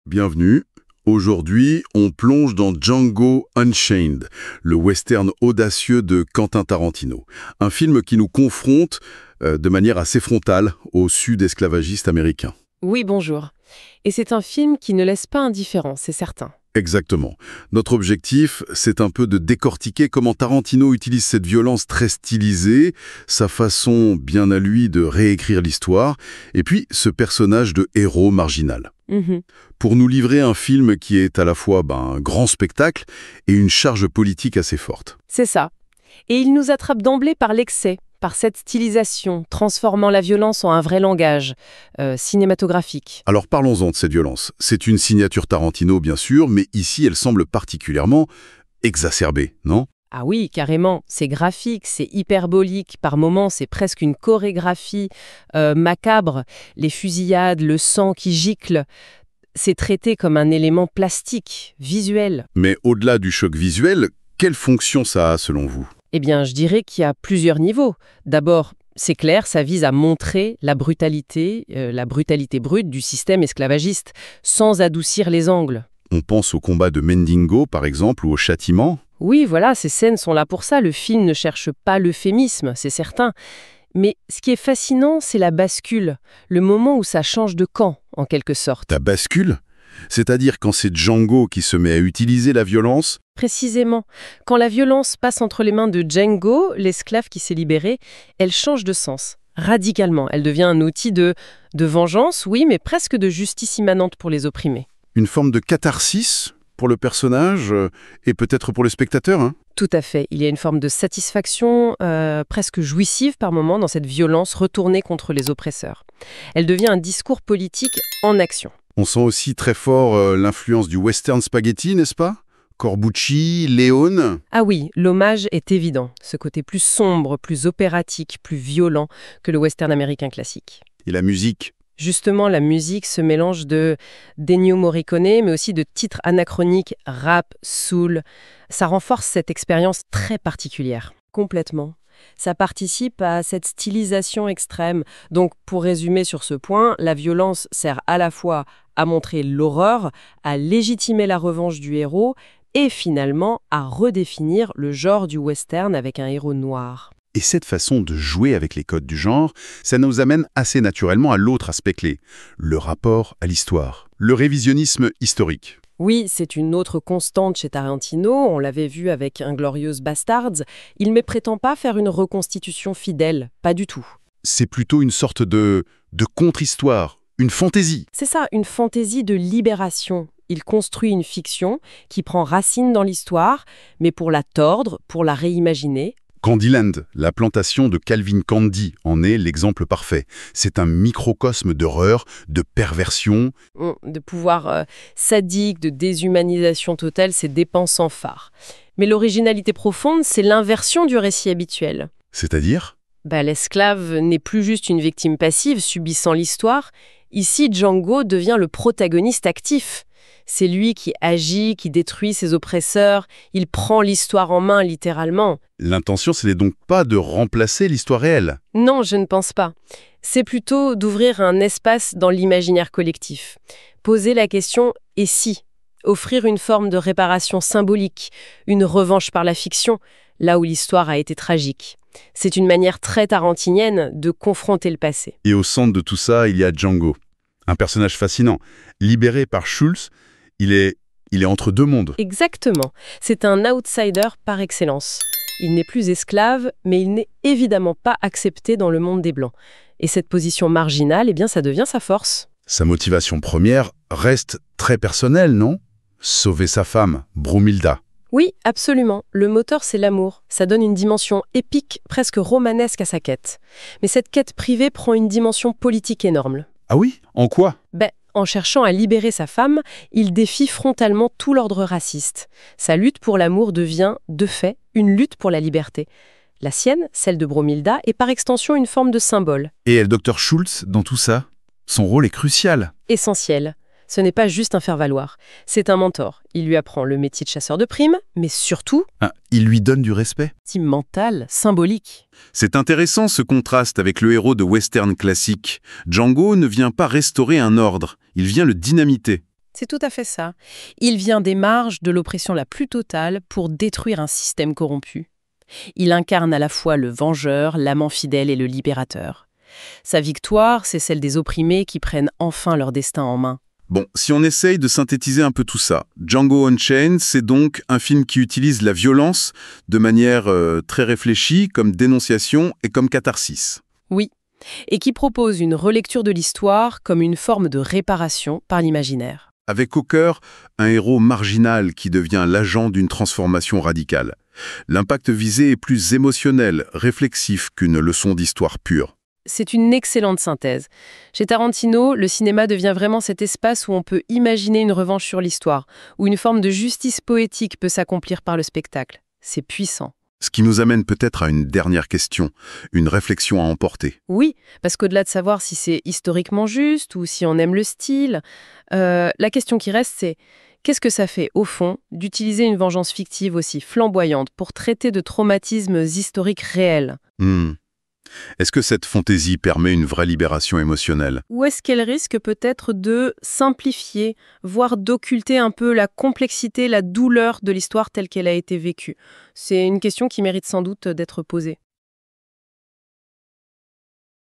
Bienvenue. Aujourd'hui, on plonge dans Django Unchained, le western audacieux de Quentin Tarantino. Un film qui nous confronte de manière assez frontale au sud esclavagiste américain. Oui, bonjour. Et c'est un film qui ne laisse pas indifférent, c'est certain. Exactement. Notre objectif, c'est un peu de décortiquer comment Tarantino utilise cette violence très stylisée, sa façon bien à lui de réécrire l'histoire, et puis ce personnage de héros marginal. Pour nous livrer un film qui est à la fois un grand spectacle et une charge politique assez forte. C'est ça. Et il nous attrape d'emblée par l'excès, par cette stylisation, transformant la violence en un vrai langage cinématographique. Alors parlons-en de cette violence. C'est une signature Tarantino, bien sûr, mais ici, elle semble particulièrement exacerbée, non ? Ah oui, carrément. C'est graphique, c'est hyperbolique. Par moments, c'est presque une chorégraphie macabre. Les fusillades, le sang qui gicle, c'est traité comme un élément plastique, visuel. Mais au-delà du choc visuel, quelle fonction ça a selon vous ? Eh bien, je dirais qu'il y a plusieurs niveaux. D'abord, c'est clair, ça vise à montrer la brutalité brute du système esclavagiste, sans adoucir les angles. On pense au combat de Mendingo, par exemple, ou au châtiment. Oui, voilà, ces scènes sont là pour ça. Le film ne cherche pas l'euphémisme, c'est certain. Mais ce qui est fascinant, c'est la bascule, le moment où ça change de camp, en quelque sorte. La bascule ? C'est-à-dire quand c'est Django qui se met à utiliser la violence ? Précisément. Quand la violence passe entre les mains de Django, l'esclave qui s'est libéré, elle change de sens, radicalement. Elle devient un outil de vengeance, oui, mais presque de justice immanente pour les opprimés. Une forme de catharsis pour le personnage et peut-être pour le spectateur, hein ? Tout à fait. Il y a une forme de satisfaction presque jouissive par moments dans cette violence retournée contre les oppresseurs. Elle devient un discours politique en action. On sent aussi très fort l'influence du western spaghetti, n'est-ce pas ? Corbucci, Leone. Ah oui, l'hommage est évident. Ce côté plus sombre, plus opératique, plus violent que le western américain classique. Et la musique ? Justement, la musique se mélange de d'Ennio Morricone, mais aussi de titres anachroniques, rap, soul. Ça renforce cette expérience très particulière. Complètement. Ça participe à cette stylisation extrême. Donc, pour résumer sur ce point, la violence sert à la fois à montrer l'horreur, à légitimer la revanche du héros, et finalement à redéfinir le genre du western avec un héros noir. Et cette façon de jouer avec les codes du genre, ça nous amène assez naturellement à l'autre aspect clé, le rapport à l'histoire, le révisionnisme historique. Oui, c'est une autre constante chez Tarantino, on l'avait vu avec Inglourious Basterds. Il ne prétend pas faire une reconstitution fidèle, pas du tout. C'est plutôt une sorte de contre-histoire, une fantaisie. C'est ça, une fantaisie de libération. Il construit une fiction qui prend racine dans l'histoire, mais pour la tordre, pour la réimaginer. Candyland, la plantation de Calvin Candy, en est l'exemple parfait. C'est un microcosme d'horreur, de perversion. De pouvoir sadique, de déshumanisation totale, c'est des pans sans phare. Mais l'originalité profonde, c'est l'inversion du récit habituel. C'est-à-dire ? L'esclave n'est plus juste une victime passive subissant l'histoire. Ici, Django devient le protagoniste actif. C'est lui qui agit, qui détruit ses oppresseurs. Il prend l'histoire en main, littéralement. L'intention, ce n'est donc pas de remplacer l'histoire réelle. Non, je ne pense pas. C'est plutôt d'ouvrir un espace dans l'imaginaire collectif. Poser la question « et si ?» Offrir une forme de réparation symbolique, une revanche par la fiction, là où l'histoire a été tragique. C'est une manière très tarantinienne de confronter le passé. Et au centre de tout ça, il y a Django. Un personnage fascinant. Libéré par Schultz, il est entre deux mondes. Exactement. C'est un outsider par excellence. Il n'est plus esclave, mais il n'est évidemment pas accepté dans le monde des Blancs. Et cette position marginale, ça devient sa force. Sa motivation première reste très personnelle, non ? Sauver sa femme, Brumilda. Oui, absolument. Le moteur, c'est l'amour. Ça donne une dimension épique, presque romanesque à sa quête. Mais cette quête privée prend une dimension politique énorme. Ah oui ? En quoi ? En cherchant à libérer sa femme, il défie frontalement tout l'ordre raciste. Sa lutte pour l'amour devient, de fait, une lutte pour la liberté. La sienne, celle de Bromilda, est par extension une forme de symbole. Et le docteur Schultz dans tout ça ? Son rôle est crucial. Essentiel. Ce n'est pas juste un faire-valoir, c'est un mentor. Il lui apprend le métier de chasseur de primes, mais surtout, Il lui donne du respect. team mental, symbolique. C'est intéressant ce contraste avec le héros de western classique. Django ne vient pas restaurer un ordre, il vient le dynamiter. C'est tout à fait ça. Il vient des marges de l'oppression la plus totale pour détruire un système corrompu. Il incarne à la fois le vengeur, l'amant fidèle et le libérateur. Sa victoire, c'est celle des opprimés qui prennent enfin leur destin en main. Bon, si on essaye de synthétiser un peu tout ça, Django Unchained, c'est donc un film qui utilise la violence de manière très réfléchie, comme dénonciation et comme catharsis. Oui, et qui propose une relecture de l'histoire comme une forme de réparation par l'imaginaire. Avec au cœur un héros marginal qui devient l'agent d'une transformation radicale. L'impact visé est plus émotionnel, réflexif qu'une leçon d'histoire pure. C'est une excellente synthèse. Chez Tarantino, le cinéma devient vraiment cet espace où on peut imaginer une revanche sur l'histoire, où une forme de justice poétique peut s'accomplir par le spectacle. C'est puissant. Ce qui nous amène peut-être à une dernière question, une réflexion à emporter. Oui, parce qu'au-delà de savoir si c'est historiquement juste ou si on aime le style, la question qui reste, c'est qu'est-ce que ça fait, au fond, d'utiliser une vengeance fictive aussi flamboyante pour traiter de traumatismes historiques réels ? Est-ce que cette fantaisie permet une vraie libération émotionnelle? Ou est-ce qu'elle risque peut-être de simplifier, voire d'occulter un peu la complexité, la douleur de l'histoire telle qu'elle a été vécue? C'est une question qui mérite sans doute d'être posée.